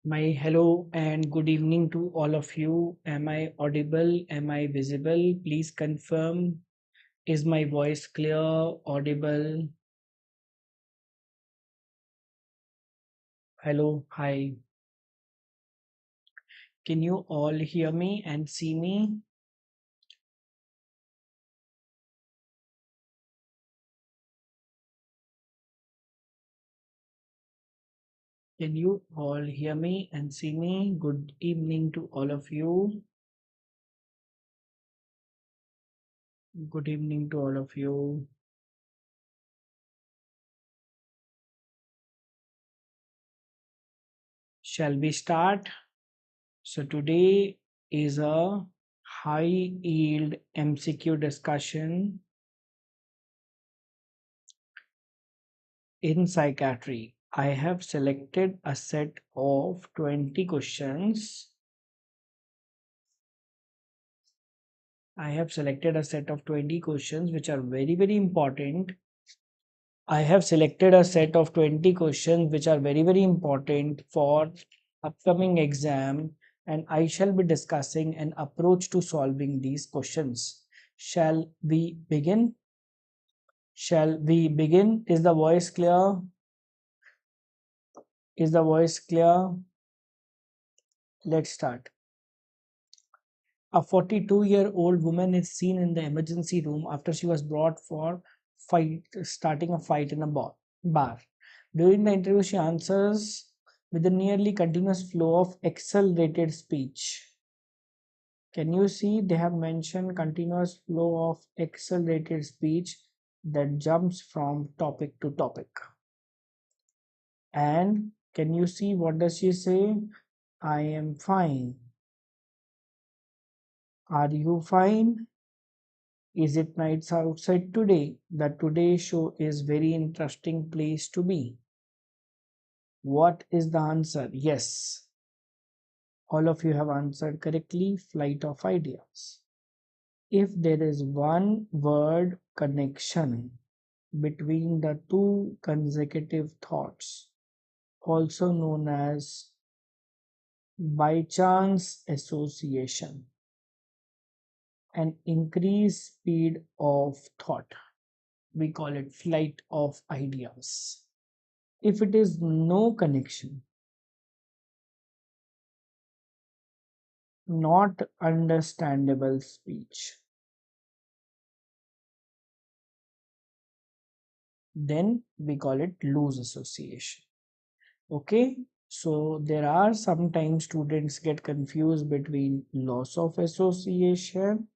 My hello and good evening to all of you. Am I audible? Am I visible? Please confirm. Is my voice clear, audible? Hello, hi. Can you all hear me and see me? Can you all hear me and see me? Good evening to all of you. Good evening to all of you. Shall we start? So today is a high yield MCQ discussion in psychiatry. I have selected a set of 20 questions. I have selected a set of 20 questions which are very, very important. I have selected a set of 20 questions which are very, very important for upcoming exam, and I shall be discussing an approach to solving these questions. Shall we begin? Shall we begin? Is the voice clear? Is the voice clear? Let's start. A 42-year-old woman is seen in the emergency room after she was brought for starting a fight in a bar. During the interview, she answers with a nearly continuous flow of accelerated speech. Can you see they have mentioned continuous flow of accelerated speech that jumps from topic to topic. And can you see what does she say? I am fine. Are you fine? Is it nights outside today? The Today Show is very interesting place to be. What is the answer? Yes. All of you have answered correctly. Flight of ideas. If there is one word connection between the two consecutive thoughts, also known as by chance association, and increased speed of thought, we call it flight of ideas. If it is no connection, not understandable speech, then we call it loose association. Okay, so there are sometimes students get confused between loss of association,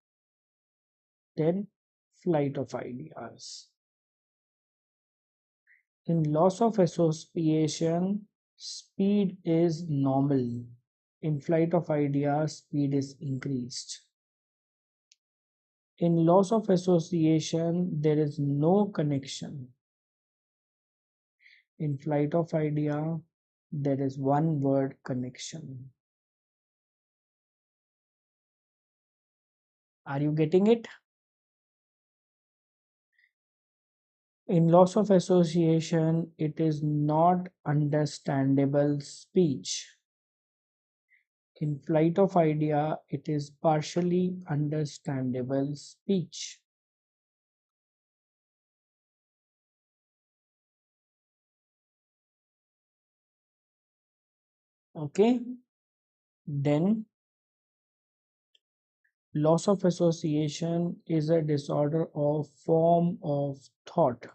then flight of ideas. In loss of association, speed is normal. In flight of ideas, speed is increased. In loss of association, there is no connection. In flight of idea, there is one word connection. Are you getting it? In loss of association, it is not understandable speech. In flight of idea, it is partially understandable speech. Okay, then loss of association is a disorder of form of thought.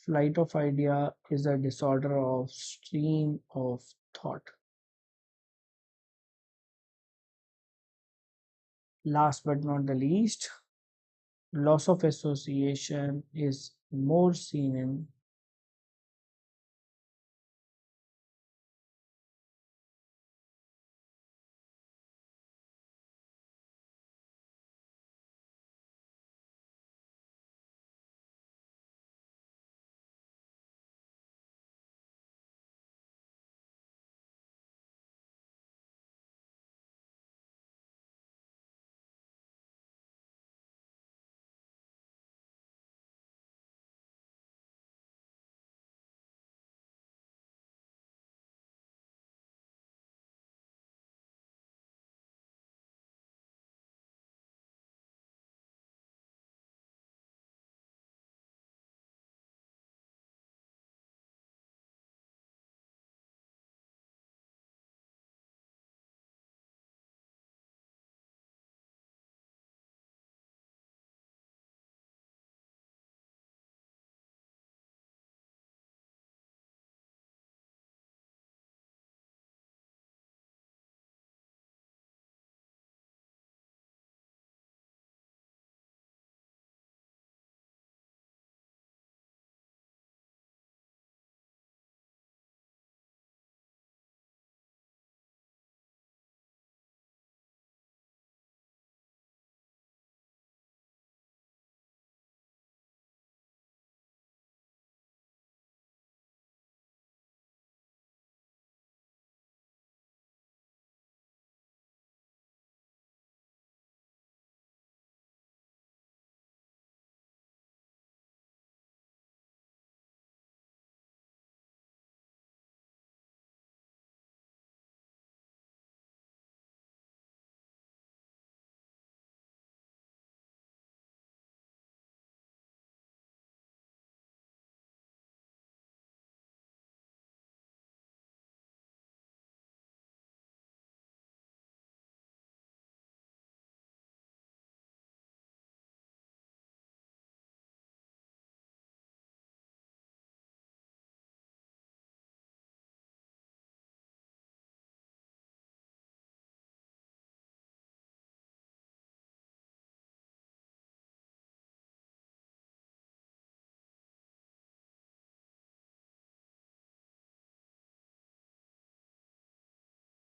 Flight of idea is a disorder of stream of thought. Last but not the least, loss of association is more seen in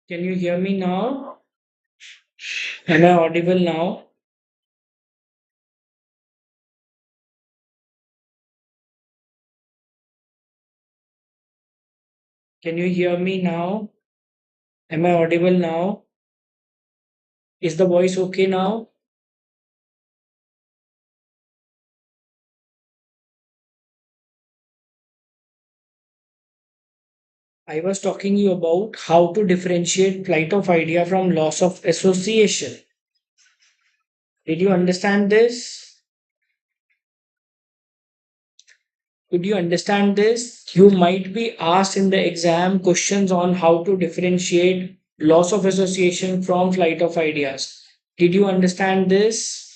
Can you hear me now? Am I audible now? Can you hear me now? Am I audible now? Is the voice okay now? I was talking you about how to differentiate flight of idea from loss of association. Did you understand this? Could you understand this? You might be asked in the exam questions on how to differentiate loss of association from flight of ideas. Did you understand this?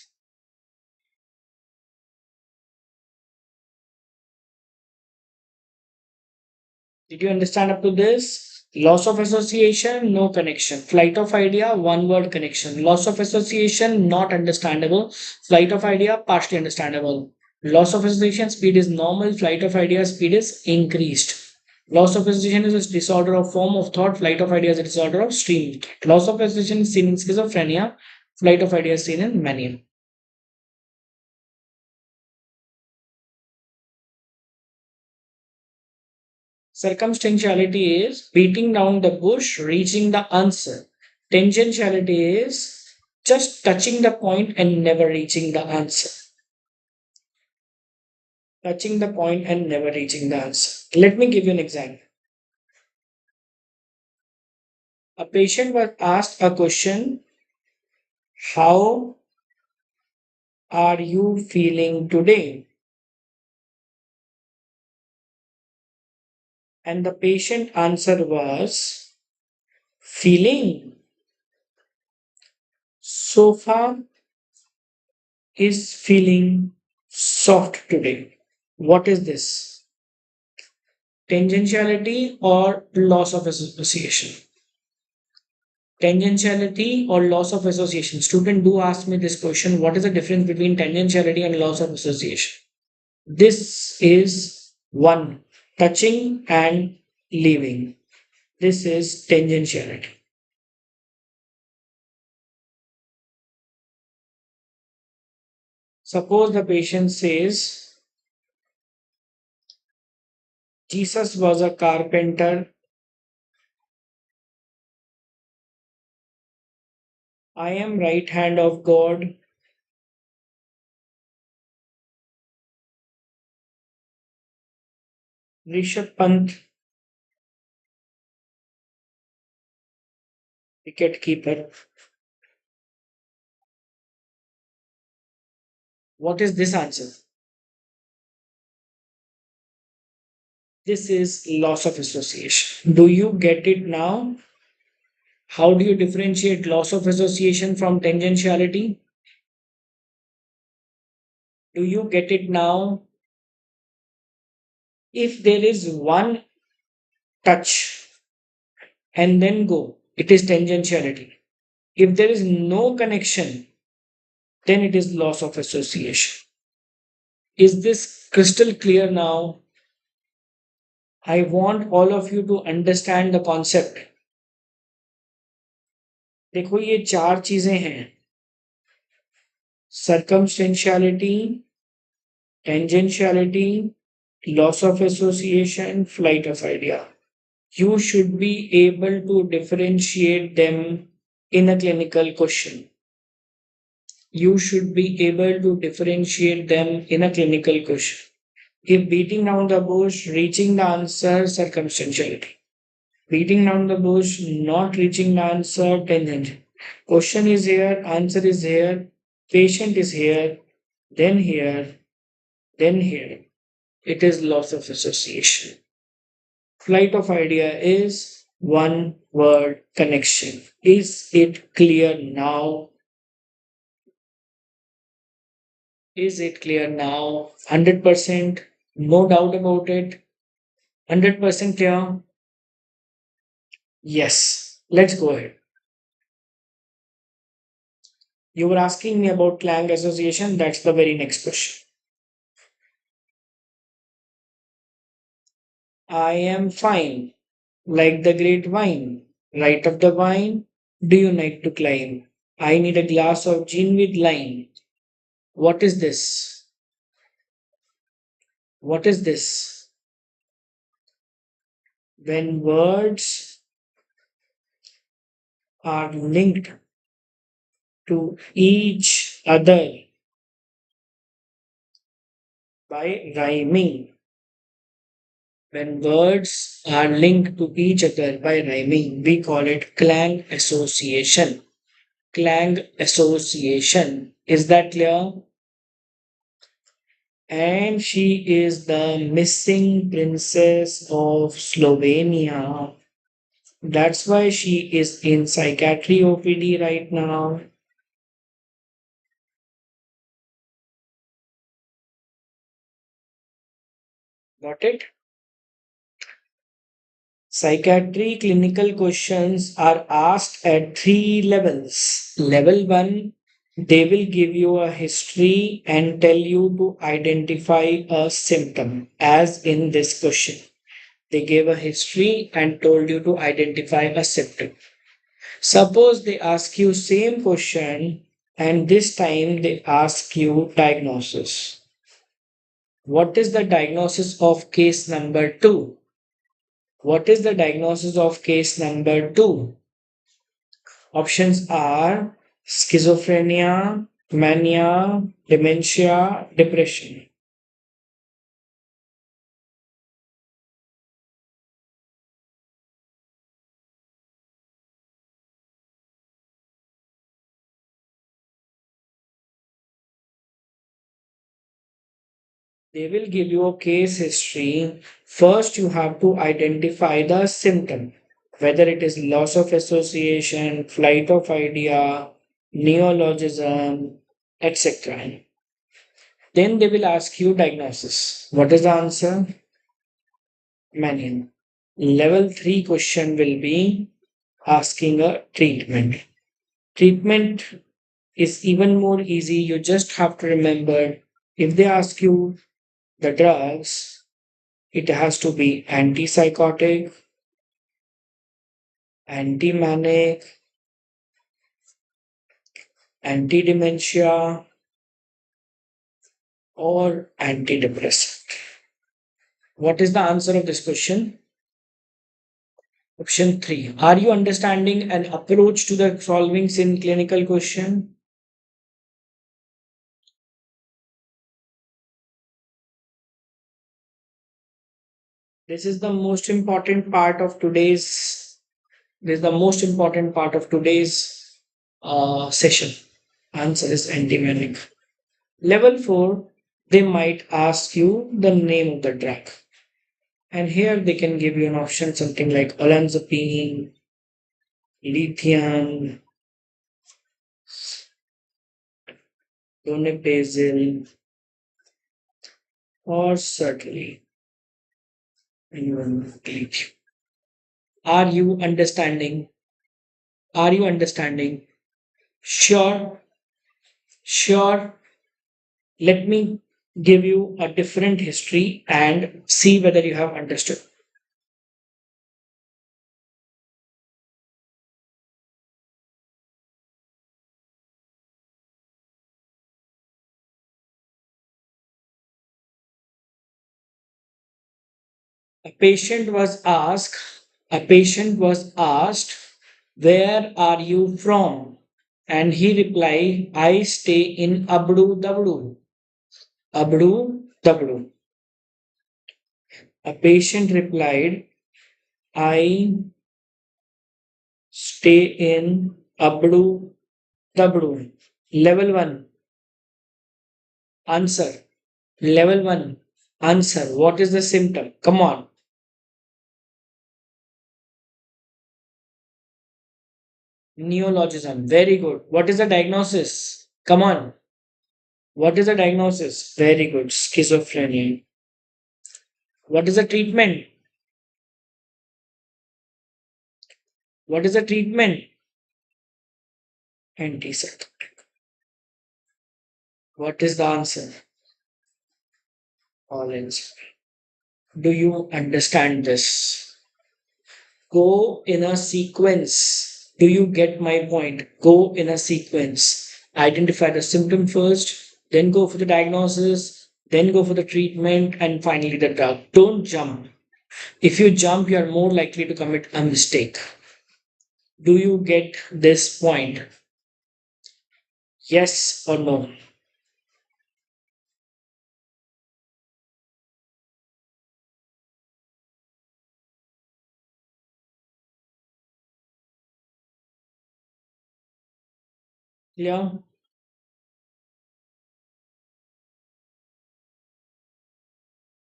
Did you understand up to this? Loss of association, no connection. Flight of idea, one word connection. Loss of association, not understandable. Flight of idea, partially understandable. Loss of association speed is normal. Flight of idea speed is increased. Loss of association is a disorder of form of thought. Flight of idea is a disorder of stream. Loss of association is seen in schizophrenia. Flight of idea is seen in mania. Circumstantiality is beating down the bush, reaching the answer. Tangentiality is just touching the point and never reaching the answer. Touching the point and never reaching the answer. Let me give you an example. A patient was asked a question: how are you feeling today? And the patient answer was, feeling. Sofa is feeling soft today. What is this? Tangentiality or loss of association? Tangentiality or loss of association? Student do ask me this question: what is the difference between tangentiality and loss of association? This is one, touching and leaving. This is tangentiality. Suppose the patient says, Jesus was a carpenter. I am right hand of God. Rishabh Pant, wicket keeper. What is this answer? This is loss of association. Do you get it now? How do you differentiate loss of association from tangentiality? Do you get it now? If there is one touch and then go, it is tangentiality. If there is no connection, then it is loss of association. Is this crystal clear now? I want all of you to understand the concept. देखो ये चार चीजें हैं: circumstantiality, tangentiality, loss of association, flight of idea. You should be able to differentiate them in a clinical question. You should be able to differentiate them in a clinical question. If beating down the bush, reaching the answer, circumstantiality. Beating down the bush, not reaching the answer, tangent. Question is here, answer is here, patient is here, then here, then here. It is loss of association. Flight of idea is one word connection. Is it clear now? Is it clear now? 100%? No doubt about it? 100% clear? Yes. Let's go ahead. You were asking me about Clang association. That's the very next question. I am fine, like the great wine. Right of the vine. Do you need to climb? I need a glass of gin with lime. What is this? What is this? When words are linked to each other by rhyming. When words are linked to each other by rhyming, we call it clang association. Clang association. Is that clear? And she is the missing princess of Slovenia. That's why she is in psychiatry OPD right now. Got it? Psychiatry clinical questions are asked at three levels. Level 1, they will give you a history and tell you to identify a symptom, as in this question. They gave a history and told you to identify a symptom. Suppose they ask you same question and this time they ask you diagnosis. What is the diagnosis of case number 2? What is the diagnosis of case number 2? Options are schizophrenia, mania, dementia, depression. They will give you a case history. First, you have to identify the symptom, whether it is loss of association, flight of idea, neologism, etc. Then they will ask you diagnosis. What is the answer? Mania. Level 3 question will be asking a treatment. Treatment is even more easy. You just have to remember if they ask you the drugs, it has to be antipsychotic, anti-manic, anti-dementia, or antidepressant. What is the answer of this question? Option 3. Are you understanding an approach to the solving in clinical question? This is the most important part of today's. This is the most important part of today's session. Answer is anti-manic. Level 4, they might ask you the name of the drug. And here they can give you an option something like olanzapine, lithium, donepezil, or certainly lithium. Are you understanding? Are you understanding? Sure, sure. Let me give you a different history and see whether you have understood. A patient was asked, a patient was asked, where are you from? And he replied, I stay in Abdu Dabdu. Abdu Dabdu. A patient replied, I stay in Abdu Dabdu. Level 1. Answer. Level 1. Answer. What is the symptom? Come on. Neologism. Very good. What is the diagnosis? Come on. What is the diagnosis? Very good. Schizophrenia. What is the treatment? What is the treatment? Antipsychotic. What is the answer? Orange. Do you understand this? Go in a sequence. Do you get my point? Go in a sequence. Identify the symptom first, then go for the diagnosis, then go for the treatment, and finally the drug. Don't jump. If you jump, you are more likely to commit a mistake. Do you get this point? Yes or no? Yeah.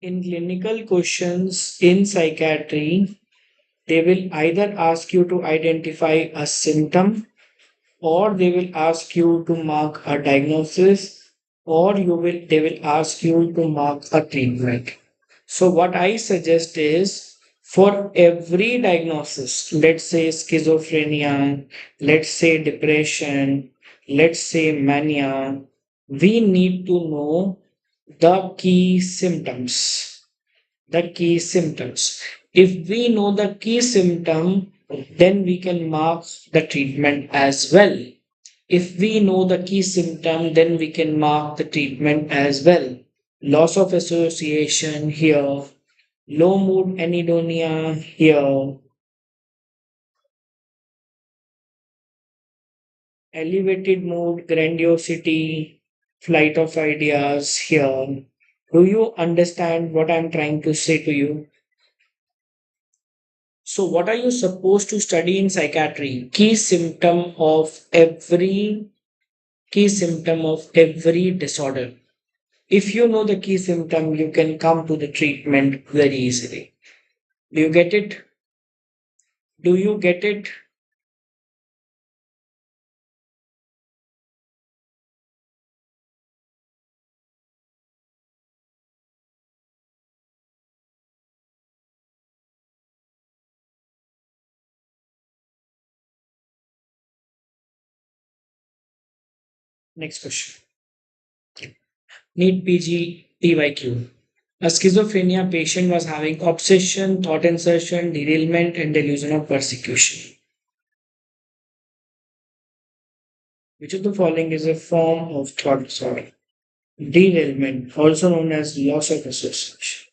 In clinical questions in psychiatry, they will either ask you to identify a symptom, or they will ask you to mark a diagnosis, or they will ask you to mark a treatment. So what I suggest is, for every diagnosis, let's say schizophrenia, let's say depression, let's say mania, we need to know the key symptoms. The key symptoms. If we know the key symptom, then we can mark the treatment as well. If we know the key symptom, then we can mark the treatment as well. Loss of association here, low mood anhedonia here, elevated mood grandiosity, flight of ideas here. Do you understand what I'm trying to say to you? So, what are you supposed to study in psychiatry? Key symptom of every disorder. If you know the key symptom, you can come to the treatment very easily. Do you get it? Do you get it? Next question. NEET PG PYQ. A schizophrenia patient was having obsession, thought insertion, derailment, and delusional persecution. Which of the following is a form of thought disorder? Derailment, also known as loss of association,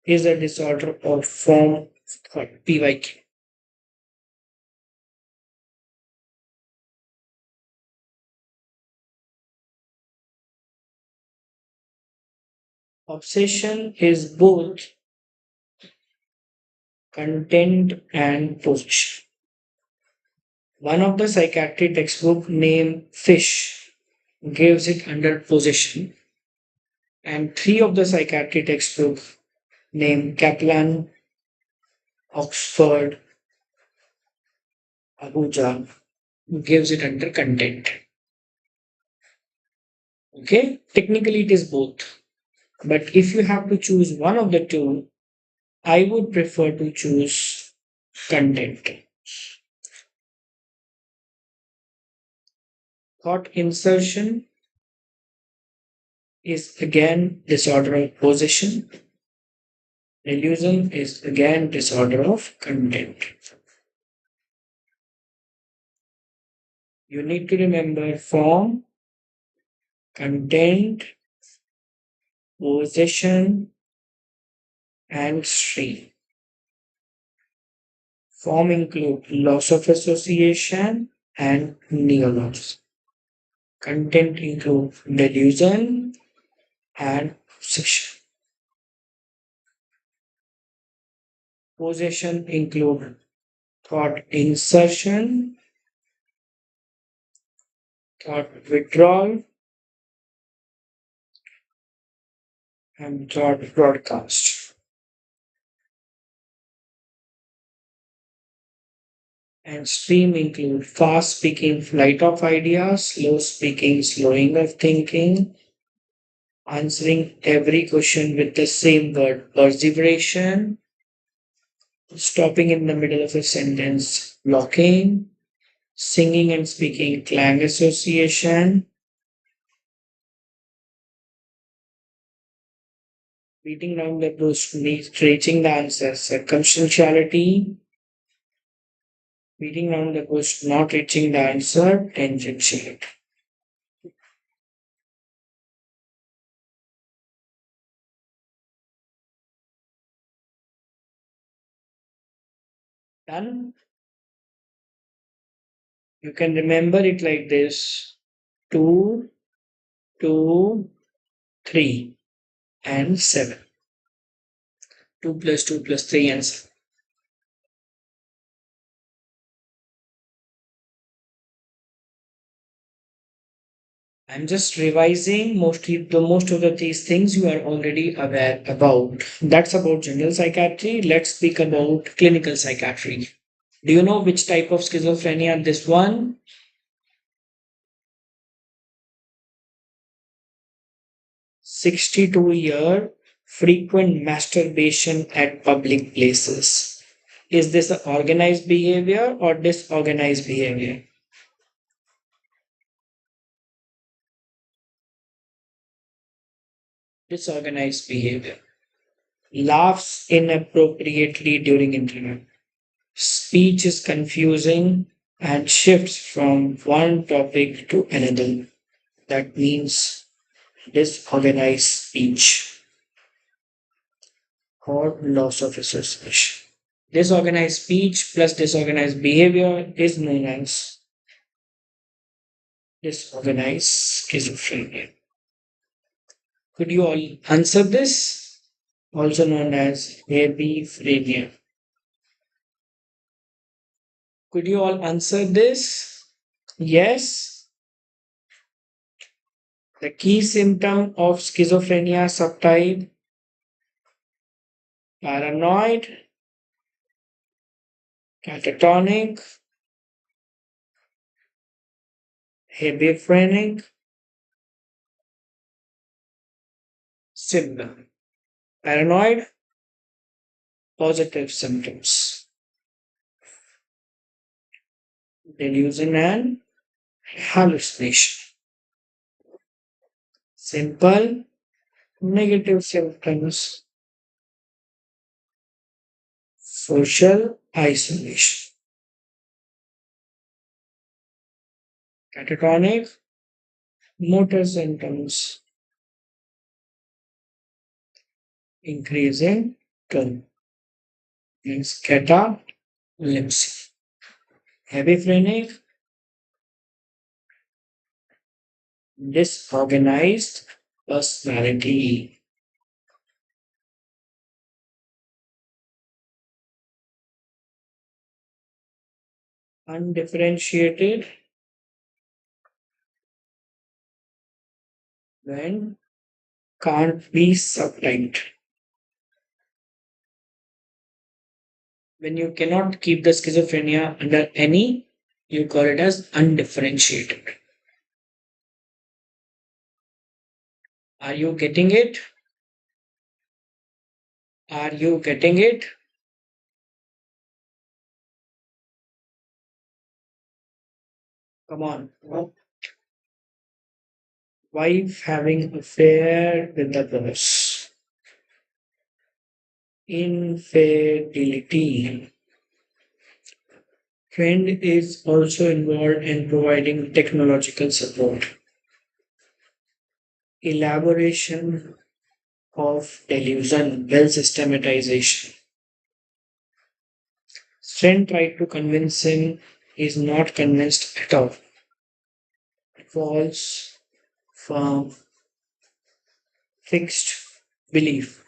is a disorder of form of thought, PYQ. Obsession is both content and position. One of the psychiatry textbook named Fish gives it under position, and three of the psychiatry textbook named Kaplan, Oxford, Abuja gives it under content. Okay, technically it is both, but if you have to choose one of the two, I would prefer to choose content. Thought insertion is again disorder of possession. Delusion is again disorder of content. You need to remember form, content, possession, and stream. Form include loss of association and neologism. Content include delusion and obsession. Possession include thought insertion, thought withdrawal, and thought broadcast. And stream include fast speaking, flight of ideas, slow speaking, slowing of thinking, answering every question with the same word, perseveration, stopping in the middle of a sentence, blocking, singing and speaking, clang association, beating down the bush, reaching the answer, circumstantiality, Beating around the bush, not reaching the answer, tangentiality. Done? You can remember it like this: 2, 2, 3, and 7. 2 plus 2 plus 3 and 7. I'm just revising most of these things you are already aware about. That's about general psychiatry. Let's speak about clinical psychiatry. Do you know which type of schizophrenia this one? 62-year frequent masturbation at public places. Is this an organized behavior or disorganized behavior? Disorganized behavior. Laughs inappropriately during interview. Speech is confusing and shifts from one topic to another. That means disorganized speech or loss of association. Disorganized speech plus disorganized behavior is known as disorganized schizophrenia. Could you all answer this? Also known as epiphania. Could you all answer this? Yes. The key symptom of schizophrenia subtype: paranoid, catatonic, hebephrenic, symptom. Paranoid, positive symptoms. Delusion and hallucination. Simple, negative symptoms. Social isolation. Catatonic, motor symptoms. Increasing tone. Means catalepsy. Hebephrenic, disorganized personality. Undifferentiated when can't be subtyped. When you cannot keep the schizophrenia under any, you call it as undifferentiated. Are you getting it? Are you getting it? Come on. Wife having affair with the boss. Infidelity. Friend is also involved in providing technological support. Elaboration of delusion, well systematization. Friend tried to convince him, is not convinced at all. False, firm, fixed belief.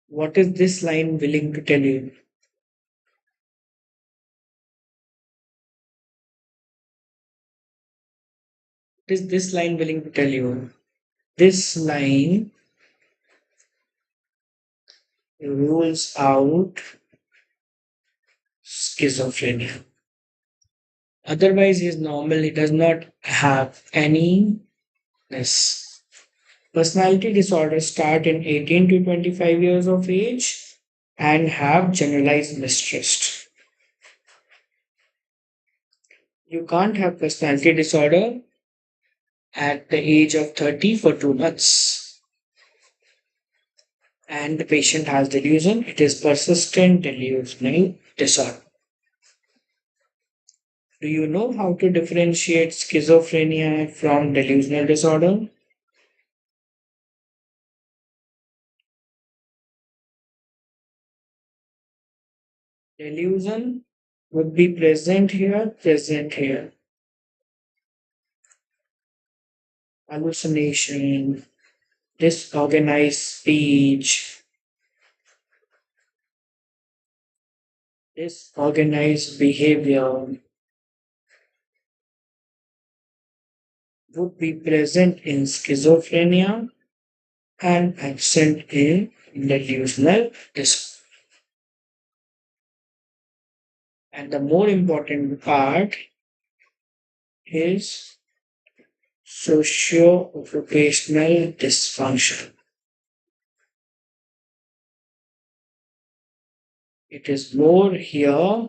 What is this line willing to tell you? What is this line willing to tell you? This line rules out schizophrenia. Otherwise, he is normal. He does not have any this. Personality disorders start in 18 to 25 years of age and have generalized mistrust. You can't have personality disorder at the age of 30 for 2 months. And the patient has delusion. It is persistent delusional disorder. Do you know how to differentiate schizophrenia from delusional disorder? Delusion would be present here. Hallucination, disorganized speech, disorganized behavior would be present in schizophrenia and absent in delusional disorder. And the more important part is socio-occupational dysfunction. It is more here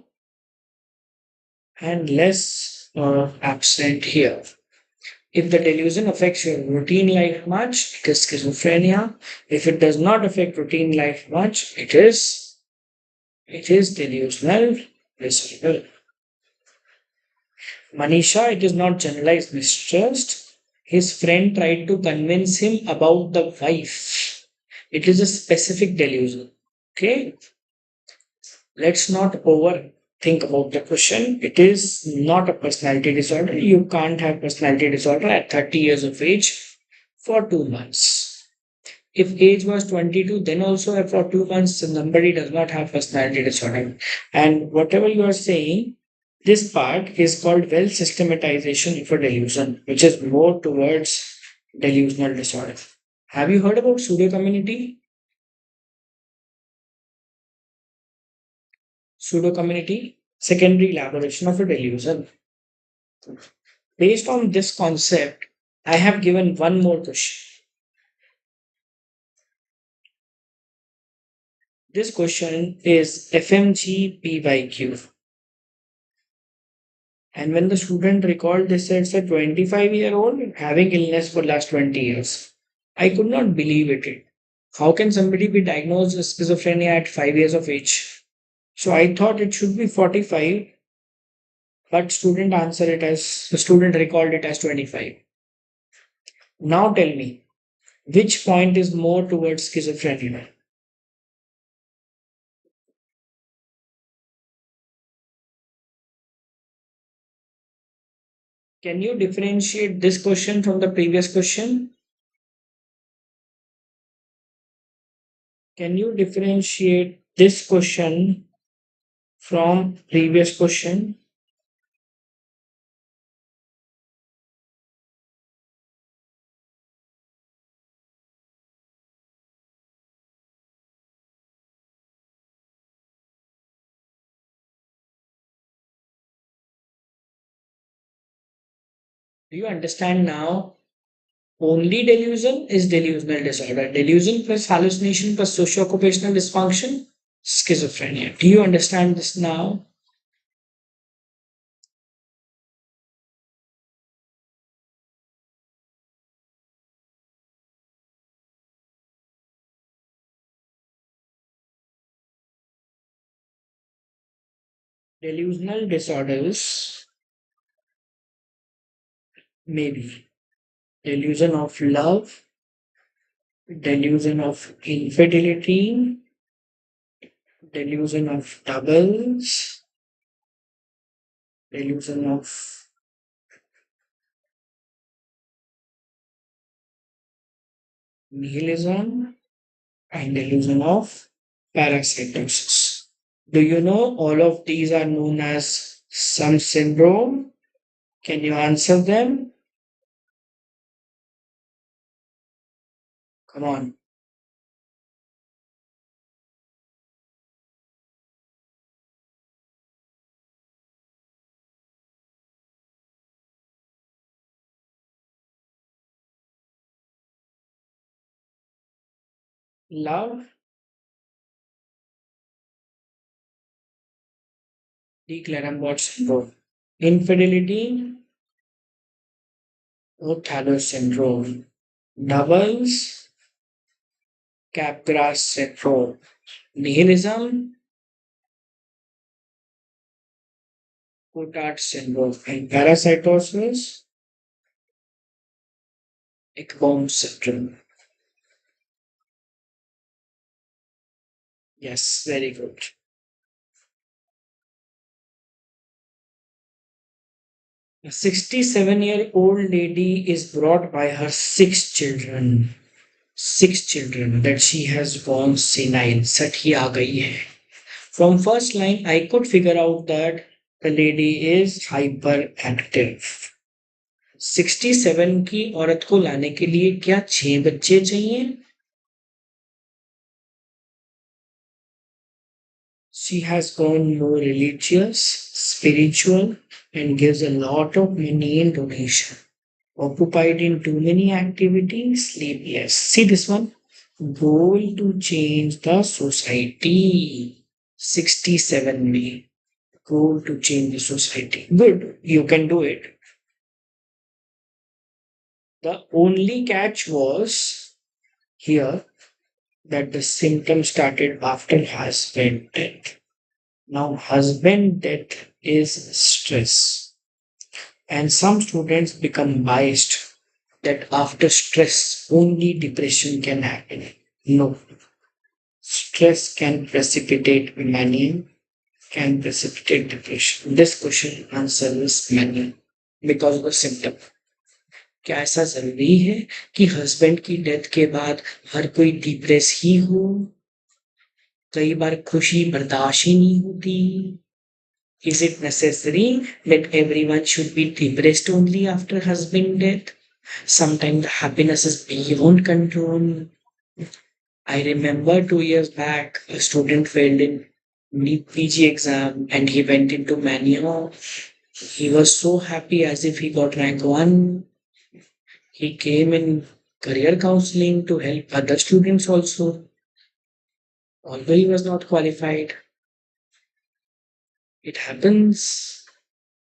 and less absent here. If the delusion affects your routine life much, it is schizophrenia. If it does not affect routine life much, it is delusional disorder. Manisha, it is not generalized mistrust. His friend tried to convince him about the wife. It is a specific delusion. Okay, let's not overthink about the question. It is not a personality disorder. You can't have personality disorder at 30 years of age for 2 months. If age was 22, then also for 2 months, somebody does not have personality disorder. And whatever you are saying, this part is called well systematization of a delusion, which is more towards delusional disorder. Have you heard about pseudo community? Pseudo community, secondary elaboration of a delusion. Based on this concept, I have given one more question. This question is FMG PYQ. And when the student recalled this, it's a 25-year-old having illness for last 20 years. I could not believe it. How can somebody be diagnosed with schizophrenia at 5 years of age? So I thought it should be 45, but the student recalled it as 25. Now tell me, which point is more towards schizophrenia? Can you differentiate this question from the previous question? Can you differentiate this question from previous question? Do you understand now? Only delusion is delusional disorder. Delusion plus hallucination plus socio-occupational dysfunction, schizophrenia. Do you understand this now? Delusional disorders may be delusion of love, delusion of infidelity, delusion of doubles, delusion of nihilism, and delusion of parasitosis. Do you know all of these are known as some syndrome? Can you answer them? Come on. Love, Declarenbot syndrome. Infidelity, Othello syndrome. Doubles, Capgras syndrome. Nihilism, Cotard syndrome and parasitosis, Ekbom syndrome. Yes, very good. A 67-year-old lady is brought by her six children. Six children that she has gone senile. सठ ही आ गई है. From first line, I could figure out that the lady is hyperactive. 67 की औरत को लाने के लिए क्या 6 बच्चे चाहिए? She has gone more religious, spiritual, and gives a lot of money in donation. Occupied in too many activities, sleepless. See this one? Goal to change the society. 67 May. Goal to change the society. Good, you can do it. The only catch was here that the symptoms started after husband death. Now, husband death is stress, and some students become biased that after stress only depression can happen. No, stress can precipitate mania, can precipitate depression. This question answer is mania because of the symptom. क्या ऐसा जरूरी है कि husband की death के बाद हर कोई depress ही हो? कई बार खुशी बर्दाश्त ही नहीं होती. Is it necessary that everyone should be depressed only after husband death? Sometimes the happiness is beyond control. I remember 2 years back, a student failed in NEET PG exam and he went into mania. He was so happy as if he got rank 1. He came in career counseling to help other students also, although he was not qualified. It happens.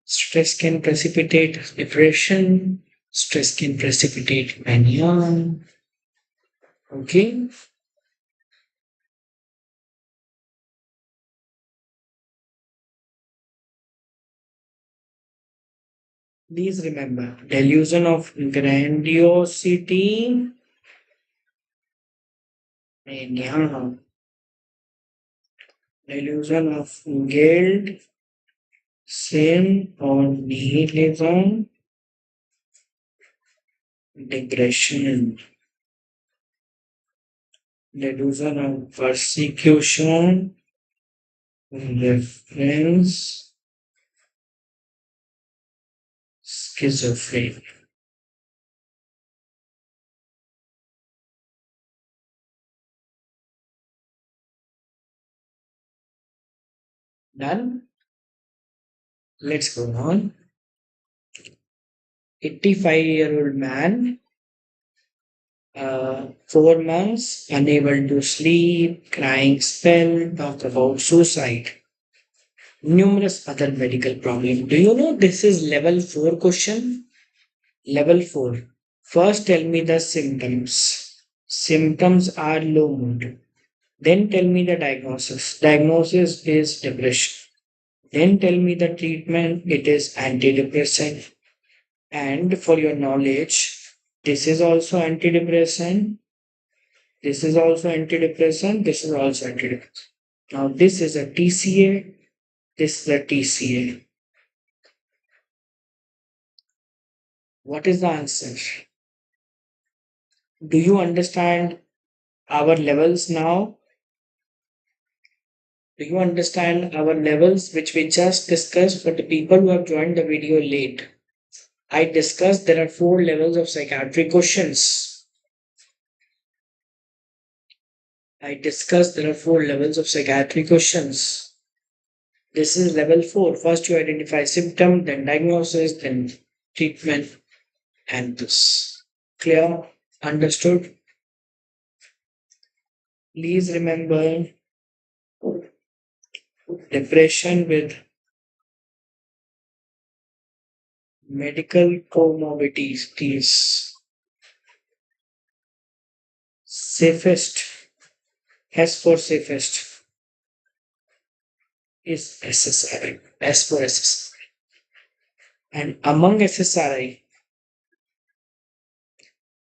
Stress can precipitate depression. Stress can precipitate mania. Okay. Please remember, delusion of grandiosity, mania, delusion of guilt, sin or nihilism, digression, delusion of persecution, reference, schizophrenia. Done? Let's go on. 85-year-old man, 4 months, unable to sleep, crying spell, talk about suicide. Numerous other medical problems. Do you know this is level 4 question? Level 4. First tell me the symptoms. Symptoms are low mood. Then tell me the diagnosis. Diagnosis is depression. Then tell me the treatment. It is antidepressant. And for your knowledge, this is also antidepressant. This is also antidepressant. This is also antidepressant. Now this is a TCA. This is a TCA. What is the answer? Do you understand our levels now? Do you understand our levels which we just discussed for the people who have joined the video late? I discussed there are 4 levels of psychiatry questions. I discussed there are 4 levels of psychiatry questions. This is level 4. First you identify symptom, then diagnosis, then treatment, and this. Clear? Understood? Please remember, depression with medical comorbidities. Safest, S for safest, is SSRI. S for SSRI. And among SSRI,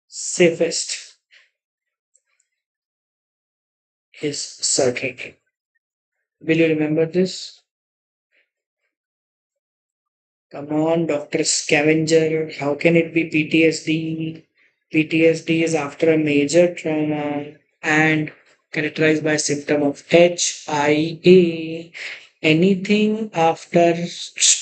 safest is psychiatry. Will you remember this? Come on, Dr. Scavenger. How can it be PTSD? PTSD is after a major trauma and characterized by symptom of HIA. Anything after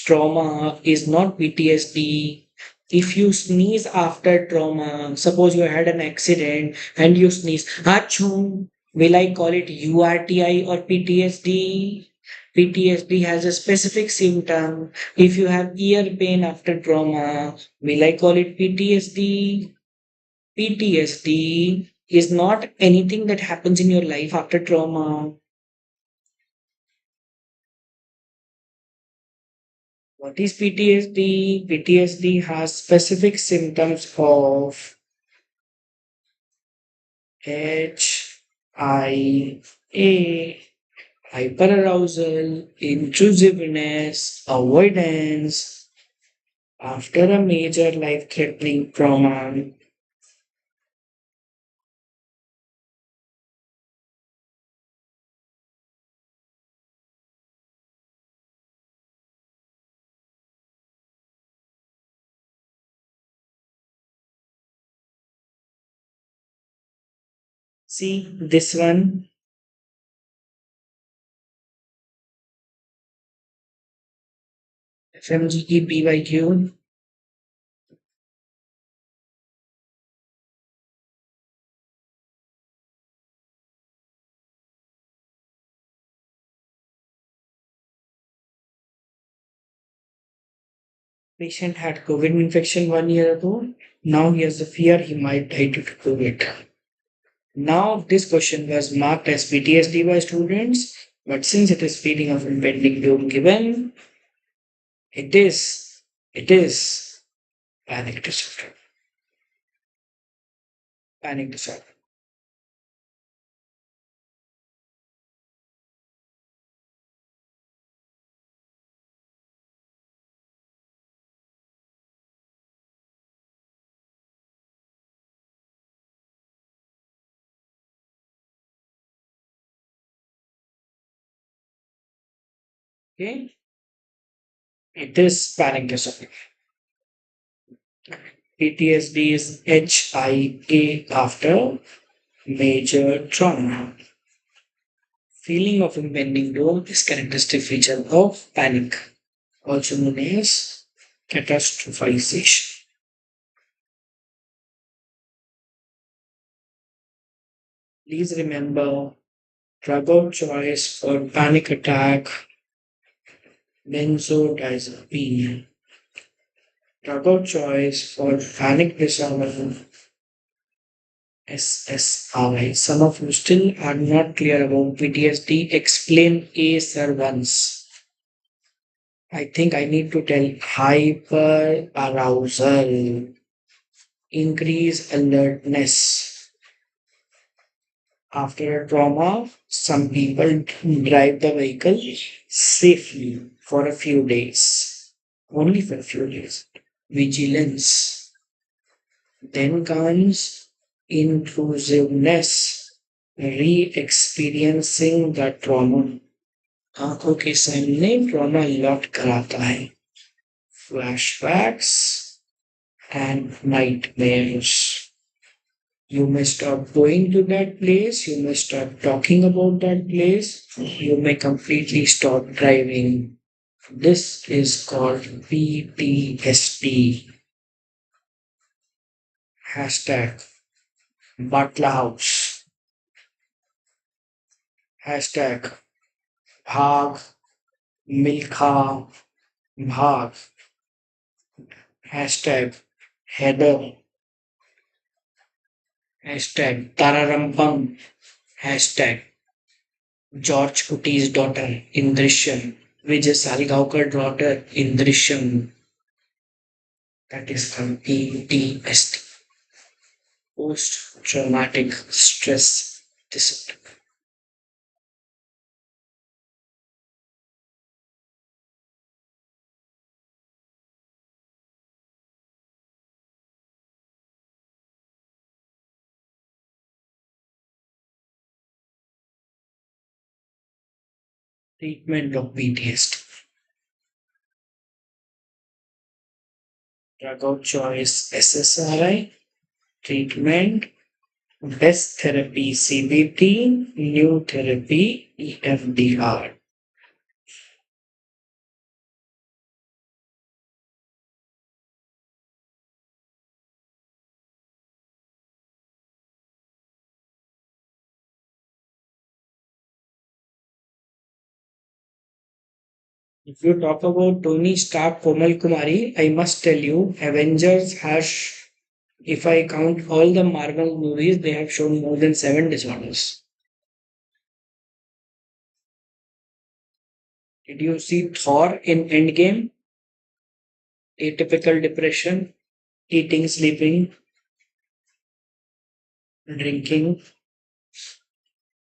trauma is not PTSD. If you sneeze after trauma, suppose you had an accident and you sneeze, achoo, will I call it URTI or PTSD? PTSD has a specific symptom. If you have ear pain after trauma, will I call it PTSD? PTSD is not anything that happens in your life after trauma. What is PTSD? PTSD has specific symptoms of HIA, hyperarousal, intrusiveness, avoidance after a major life threatening trauma. See this one, FMGE PYQ. Patient had COVID infection 1 year ago. Now he has a fear he might die due to COVID. Now this question was marked as PTSD by students, but since it is feeling of impending doom given, it is it is panic disorder. Panic disorder. Okay? It is panic disorder. PTSD is HIA after major trauma. Feeling of impending doom is characteristic feature of panic, also known as catastrophization. Please remember drug of choice for panic attack, benzodiazepine. Drug of choice for panic disorder, SSRI. Some of you still are not clear about PTSD. Explain A, sir, once. I think I need to tell hyper arousal, increase alertness. After a trauma, some people drive the vehicle safely for a few days, only for a few days. Vigilance. Then comes intrusiveness, re experiencing the trauma. आंखों के सामने trauma लौट कर आता है. Flashbacks and nightmares. You may stop going to that place, you may stop talking about that place, you may completely stop driving. This is called PTSD. Hashtag Butler House. Hashtag Bhag Milkha Bhag. Hashtag Heather. Hashtag Tararampam. Hashtag George Kutty's daughter in Drishyam. Vijay Salgaonkar daughter in Drishyam. That is from PTSD. Post traumatic stress disorder. Treatment of PTSD. Drug of choice SSRI. Treatment. Best therapy CBT. New therapy EMDR. If you talk about Tony Stark, Komal Kumari, I must tell you, Avengers has, if I count all the Marvel movies, they have shown more than 7 disorders. Did you see Thor in Endgame? Atypical depression, eating, sleeping, drinking.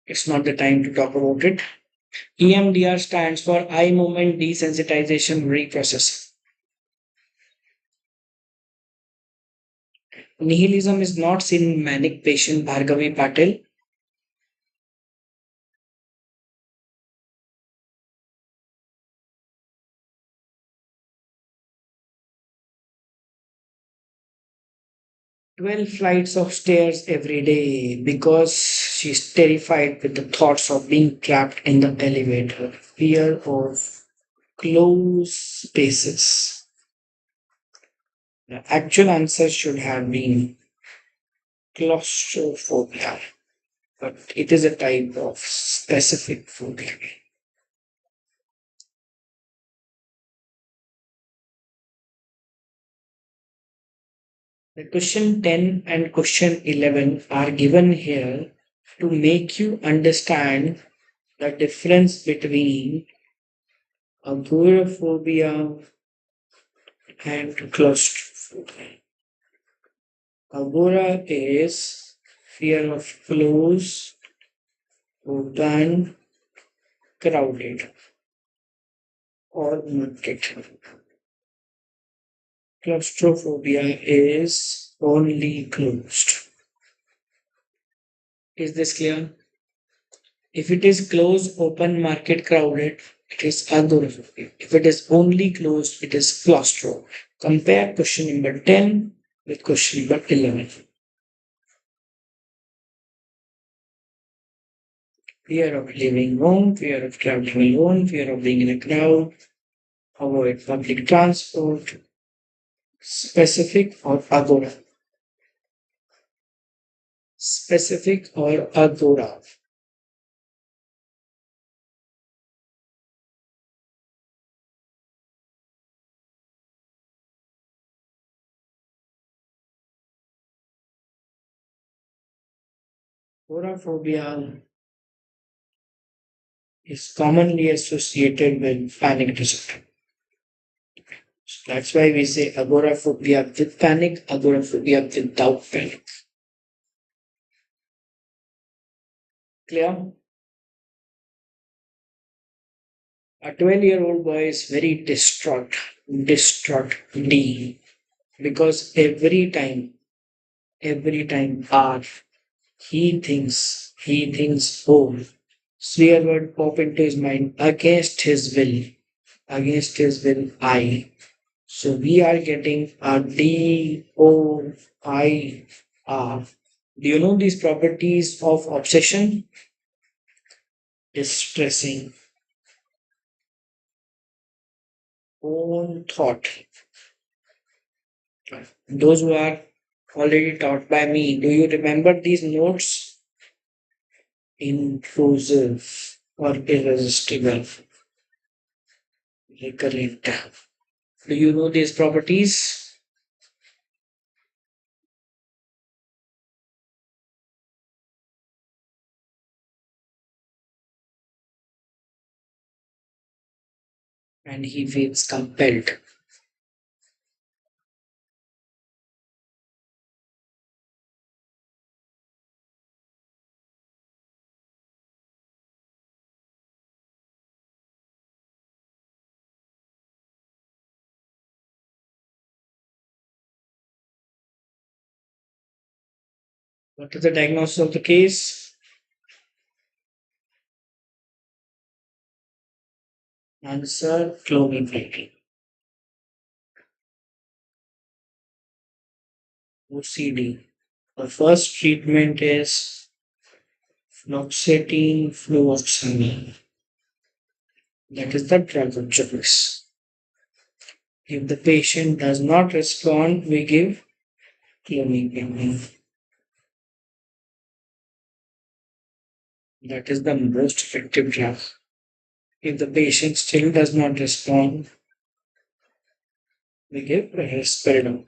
It's not the time to talk about it. EMDR stands for eye movement desensitization reprocessing. Nihilism is not seen in manic patient Bhargavi Patil. 12 flights of stairs every day because she's terrified with the thoughts of being trapped in the elevator. Fear of closed spaces. The actual answer should have been claustrophobia, but it is a type of specific phobia. The question 10 and question 11 are given here to make you understand the difference between agoraphobia and claustrophobia. Agora is fear of closed, open, crowded, or market. Claustrophobia is only closed. Is this clear? If it is closed, open, market, crowded, it is agoraphobia. If it is only closed, it is claustro. Compare question number 10 with question number 11. Fear of leaving home, fear of traveling alone, fear of being in a crowd, avoid public transport, specific or agora. Specific or agora. Agoraphobia is commonly associated with panic disorder. So that's why we say agoraphobia with panic, agoraphobia without panic. Clear? A 12-year-old boy is very distraught, because every time he thinks, oh, swear word pop into his mind against his will, I. So we are getting a DOIR. Do you know these properties of obsession? Distressing, own thought. Those who are already taught by me, do you remember these notes? Intrusive or irresistible, recurrent. Do you know these properties? And he feels compelled. What is the diagnosis of the case? Answer chlomiphenol. OCD. The first treatment is fluoxetine fluoxamine. That is the drug of choice. If the patient does not respond, we give clomiphenol. That is the most effective drug. If the patient still does not respond, we give risperidone.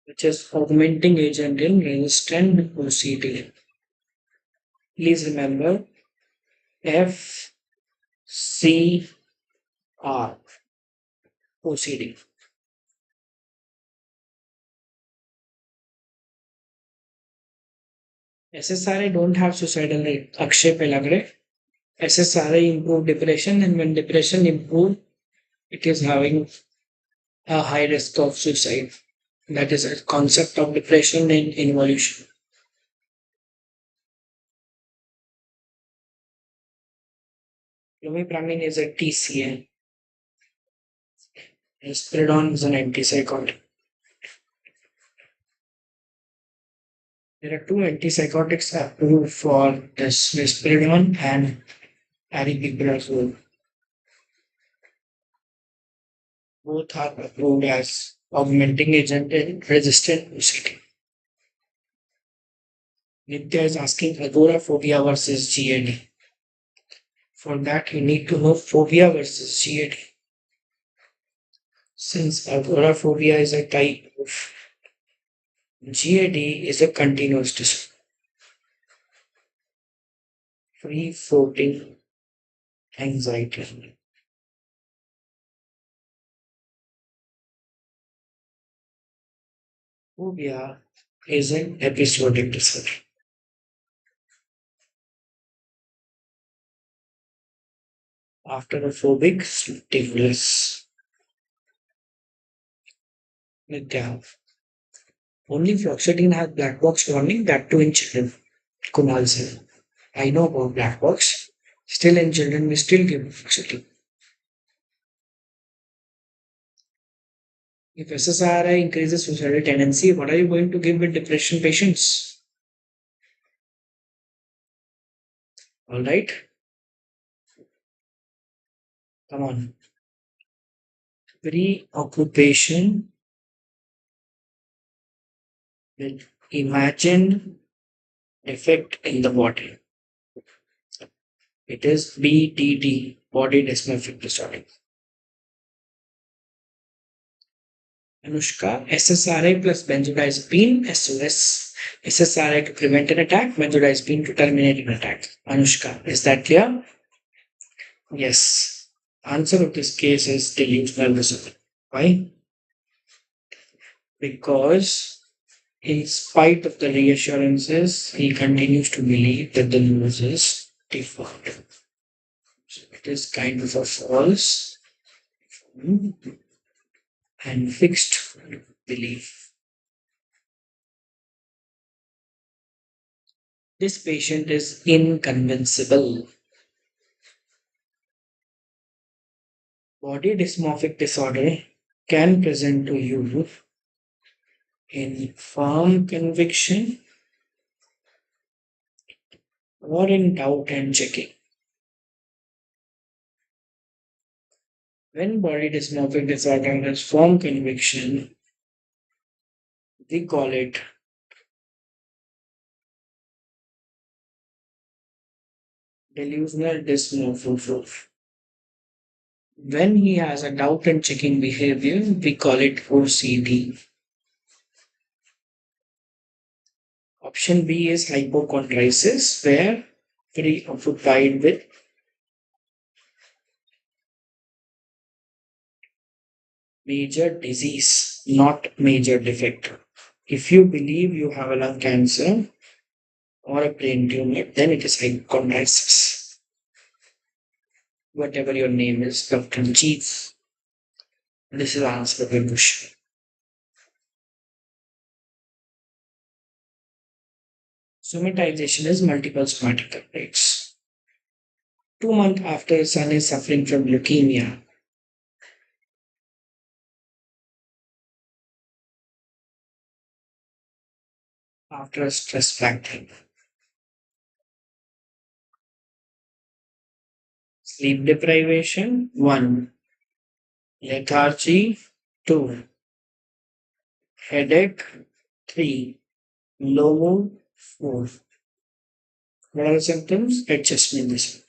Which is augmenting agent in resistant OCD. Please remember FCR OCD. SSRI don't have suicidal rate. Akshay Pelagre. SSRI improve depression, and when depression improve, it is having a high risk of suicide. That is a concept of depression in evolution. Clomipramine is a TCN. Risperidone is an antipsychotic. There are two antipsychotics approved for this risperidone and aripiprazole. Both are approved as augmenting agent in resistant OCD. Nitya is asking agoraphobia versus GAD. For that, you need to know phobia versus GAD. Since agoraphobia is a type of GAD is a continuous disorder. Free floating anxiety. Phobia is an episodic disorder. After a phobic stimulus. Nitya. Only fluoxetine has black box warning, that too in children. Kunal said. I know about black box. Still in children, we still give fluoxetine. If SSRI increases suicidal tendency, what are you going to give with depression patients? All right. Come on. Preoccupation with imagined effect in the body. It is BDD, body dysmorphic disorder. Anushka, SSRI plus benzodiazepine, SOS. SSRI to prevent an attack, benzodiazepine to terminate an attack. Anushka, is that clear? Yes. Answer of this case is delusional disorder. Why? Because in spite of the reassurances, he continues to believe that the news is default. So it is kind of a false and fixed belief. This patient is inconvincible. Body dysmorphic disorder can present to you in firm conviction or in doubt and checking. When body dysmorphic disorder has firm conviction, we call it delusional dysmorphism. When he has a doubt and checking behavior, we call it OCD. Option B is hypochondriasis, where preoccupied with major disease, not major defect. If you believe you have a lung cancer or a brain tumor, then it is hypochondriasis. Whatever your name is, Dr. Chief. This is answer to the question. Somatization is multiple somatic complaints. 2 months after son is suffering from leukemia, after a stress factor, sleep deprivation, 1, lethargy, 2, headache, 3, low mood, 4. What are the symptoms? Adjustment disorder.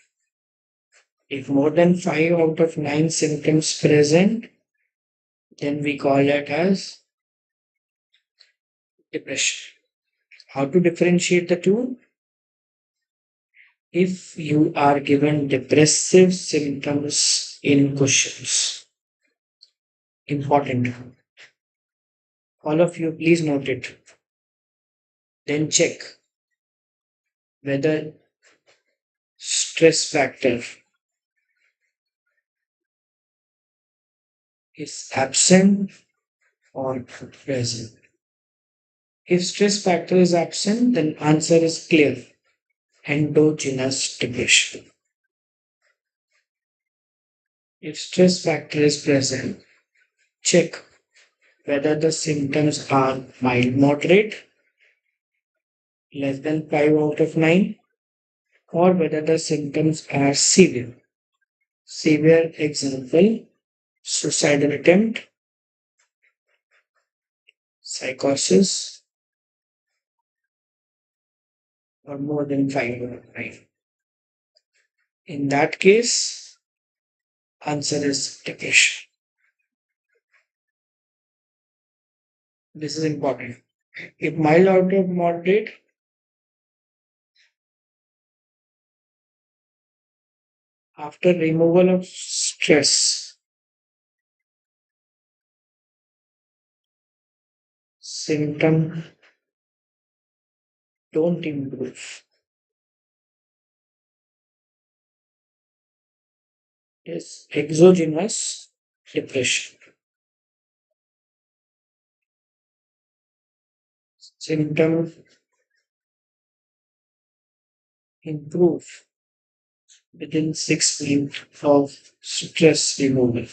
If more than 5 out of 9 symptoms present, then we call it as depression. How to differentiate the two? If you are given depressive symptoms in questions, important. All of you, please note it. Then check whether stress factor is absent or present. If stress factor is absent, then answer is clear. Endogenous depression. If stress factor is present, check whether the symptoms are mild moderate, less than 5 out of 9, or whether the symptoms are severe. Severe example, suicidal attempt, psychosis, or more than 5 out of 9. In that case, answer is depression. This is important. If mild out of moderate, after removal of stress, symptom don't improve. Is exogenous depression. Symptom improve within 6 weeks of stress removal.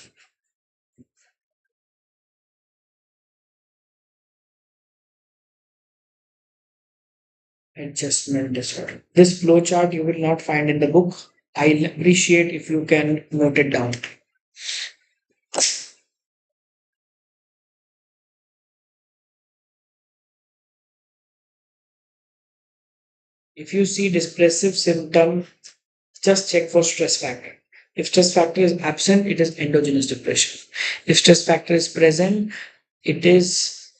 Adjustment disorder. This flowchart you will not find in the book. I'll appreciate if you can note it down. If you see depressive symptom, just check for stress factor. If stress factor is absent, it is endogenous depression. If stress factor is present, it is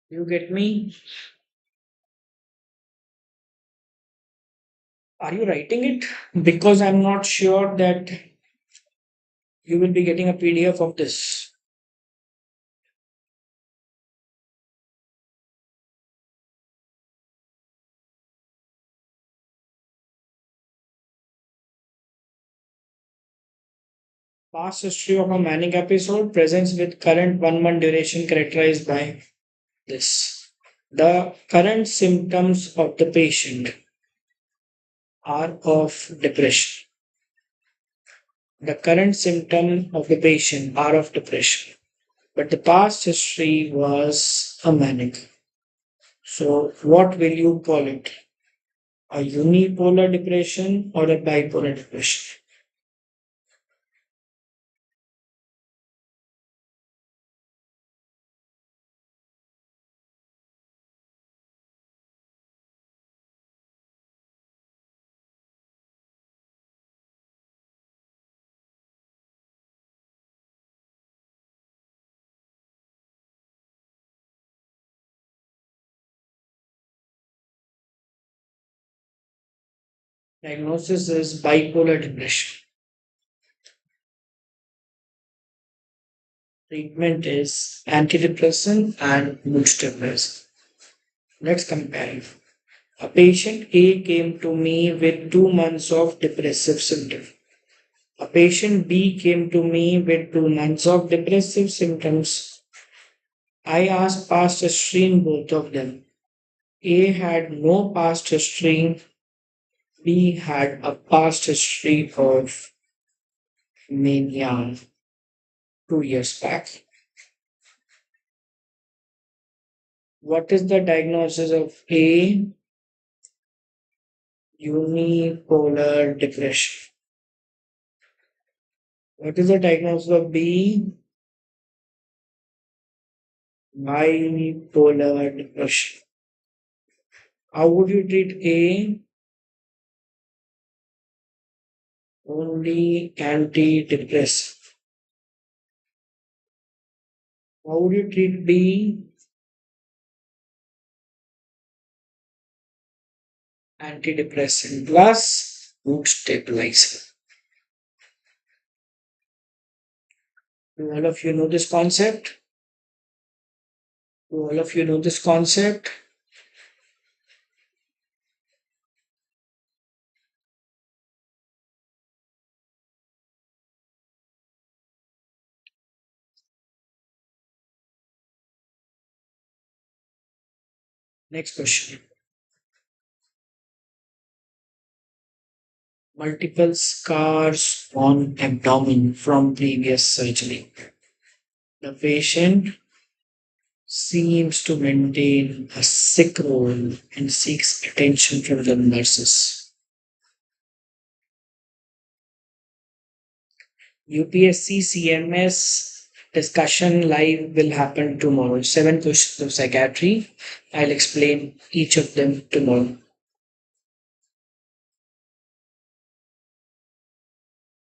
you get me? Are you writing it? Because I'm not sure that you will be getting a PDF of this. Past history of a manic episode presents with current 1 month duration characterized by this. The current symptoms of the patient are of depression. The current symptom of the patient are of depression. But the past history was a manic. So, what will you call it? A unipolar depression or a bipolar depression? Diagnosis is bipolar depression. Treatment is antidepressant and mood stabilizer. Let's compare. A patient A came to me with 2 months of depressive symptoms. A patient B came to me with 2 months of depressive symptoms. I asked past history in both of them. A had no past history. B had a past history of mania 2 years back. What is the diagnosis of A? Unipolar depression. What is the diagnosis of B? Bipolar depression. How would you treat A? Only antidepressant. How would you treat B? Antidepressant plus mood stabilizer. Do all of you know this concept? Do all of you know this concept? Next question. Multiple scars on abdomen from previous surgery. The patient seems to maintain a sick role and seeks attention from the nurses. UPSC CMS discussion live will happen tomorrow. 7 questions of psychiatry. I'll explain each of them tomorrow.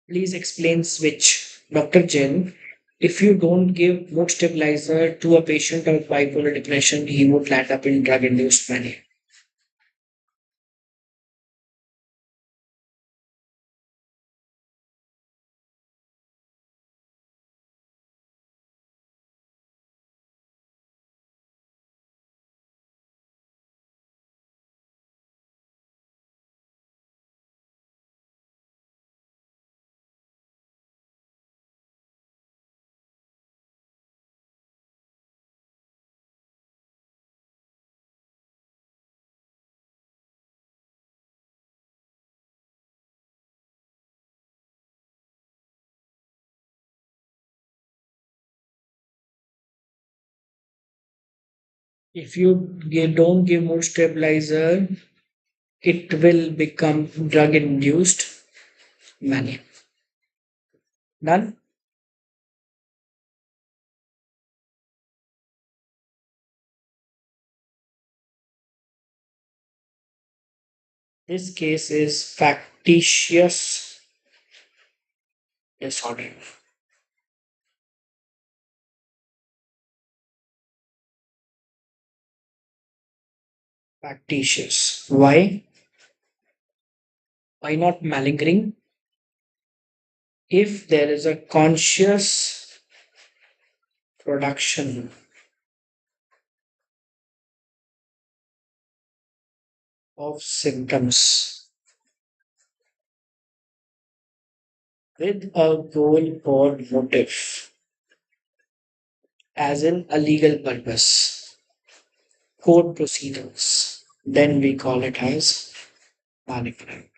Please explain switch. Dr. Jen, if you don't give mood stabilizer to a patient of bipolar depression, he would land up in drug induced mania. If you don't give mood stabilizer, it will become drug induced mania. Done? This case is factitious disorder. Factitious. Why? Why not malingering? If there is a conscious production of symptoms with a goal or motive, as in a legal purpose, court proceedings, then we call it as malingering.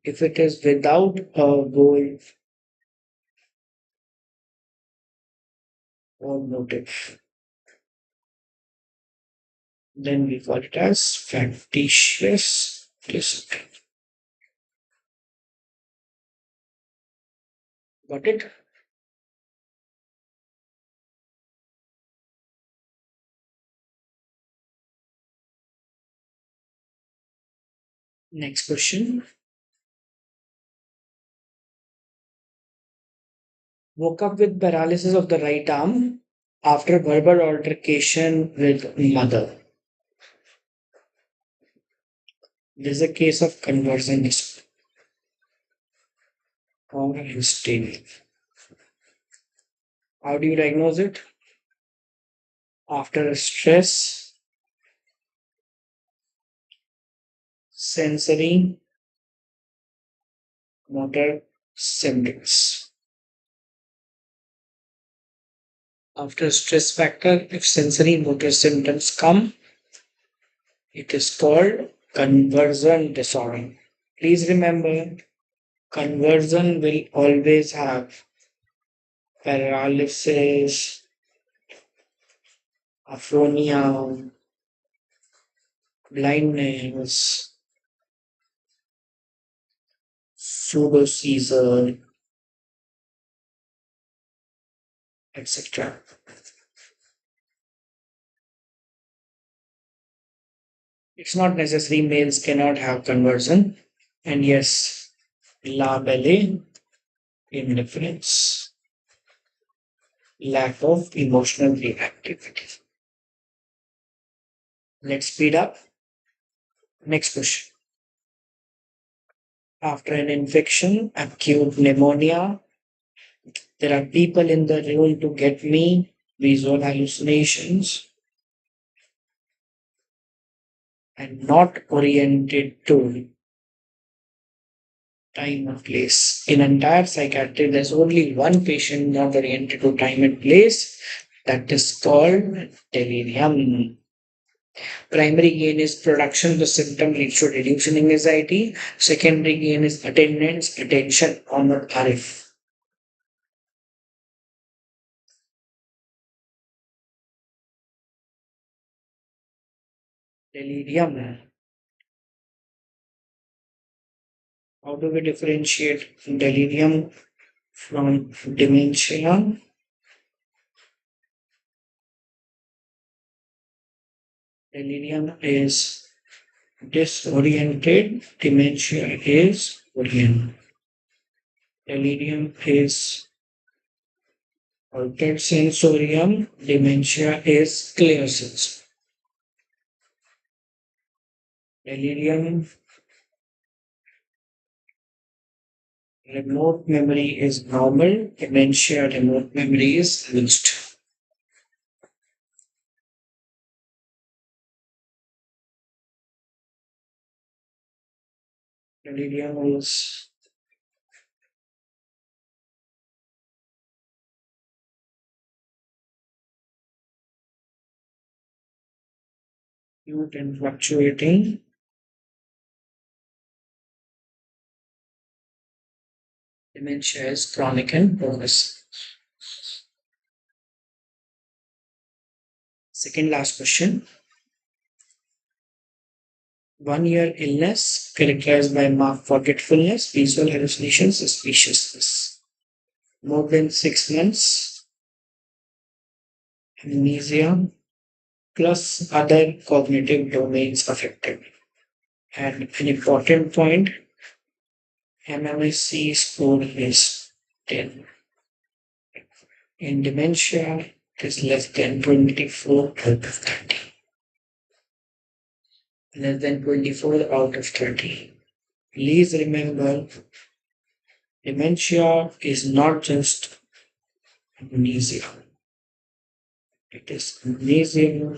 If it is without a goal or motive, then we call it as factitious disorder. Got it? Next question. Woke up with paralysis of the right arm after verbal altercation with mother. This is a case of conversion disorder or hysteria. How do you diagnose it? After stress sensory motor symptoms. After stress factor, if sensory motor symptoms come, it is called conversion disorder. Please remember, conversion will always have paralysis, aphonia, blindness, pseudo seizure, etc. It's not necessary males cannot have conversion. And yes, labile, indifference, lack of emotional reactivity. Let's speed up. Next question. After an infection, acute pneumonia, there are people in the room to get me, visual hallucinations, and not oriented to time and place. In entire psychiatry, there's only one patient not oriented to time and place. That is called delirium. Primary gain is production. The symptom leads to reducing anxiety. Secondary gain is attendance, attention, on the tariff. Delirium. How do we differentiate delirium from dementia? Delirium is disoriented, dementia is oriented. Delirium is altered sensorium, dementia is clear sense. Delirium, remote memory is normal, dementia, remote memory is lost. Delirium is acute and fluctuating. Dementia is chronic and progressive. Second last question. 1 year illness characterized by marked forgetfulness, visual hallucinations, suspiciousness. More than 6 months, amnesia, plus other cognitive domains affected. And an important point, MMSC score is 10. In dementia, it is less than 24 out of 30. Less than 24 out of 30. Please remember, dementia is not just amnesia. It is amnesia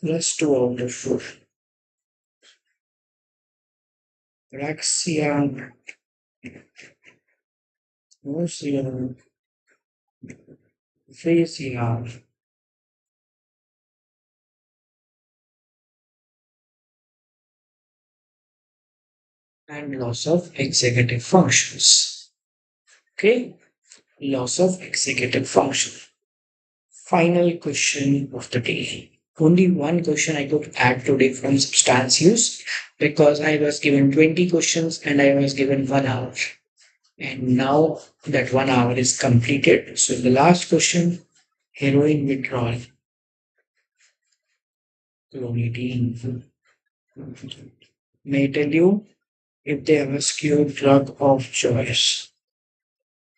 plus 2 out of 4. Praxia, nausea, aphasia, and loss of executive functions. Okay, loss of executive function. Final question of the day. Only one question I could add today from substance use because I was given 20 questions and I was given 1 hour. And now that 1 hour is completed. So the last question, heroin withdrawal. Clonidine. May tell you if they have a skewed drug of choice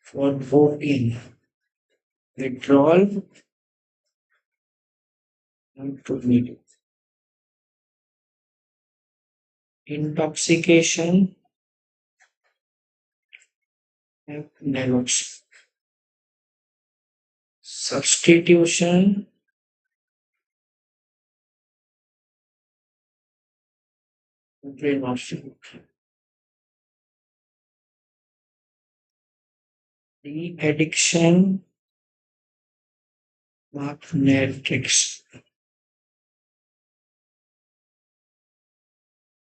for opium withdrawal and clonidine. Intoxication and naloxone. Substitution brainwashing, the addiction mathematics,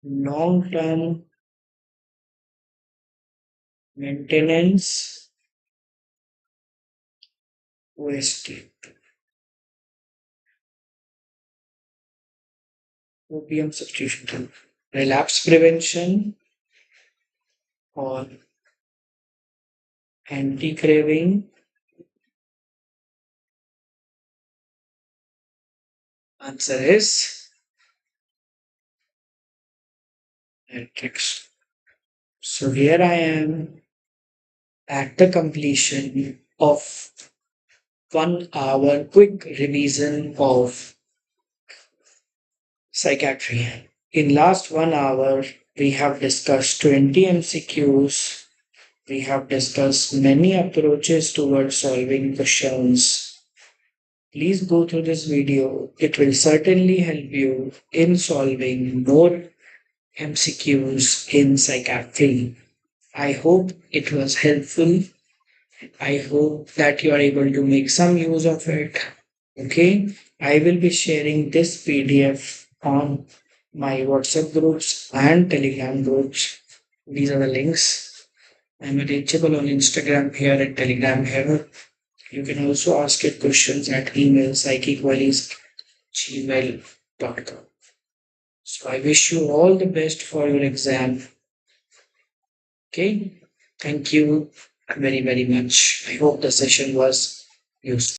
long-term maintenance, OST, opium substitution, relapse prevention or anti-craving. Answer is ethics. So here I am at the completion of 1 hour quick revision of psychiatry. In last 1 hour, we have discussed 20 MCQs. We have discussed many approaches towards solving questions. Please go through this video. It will certainly help you in solving more MCQs in psychiatry. I hope it was helpful. I hope that you are able to make some use of it. Okay, I will be sharing this PDF on my WhatsApp groups and Telegram groups. These are the links. I'm reachable on Instagram here and Telegram here. You can also ask your questions at email psychicqueries@gmail.com. So I wish you all the best for your exam. Okay, thank you very, very much. I hope the session was useful.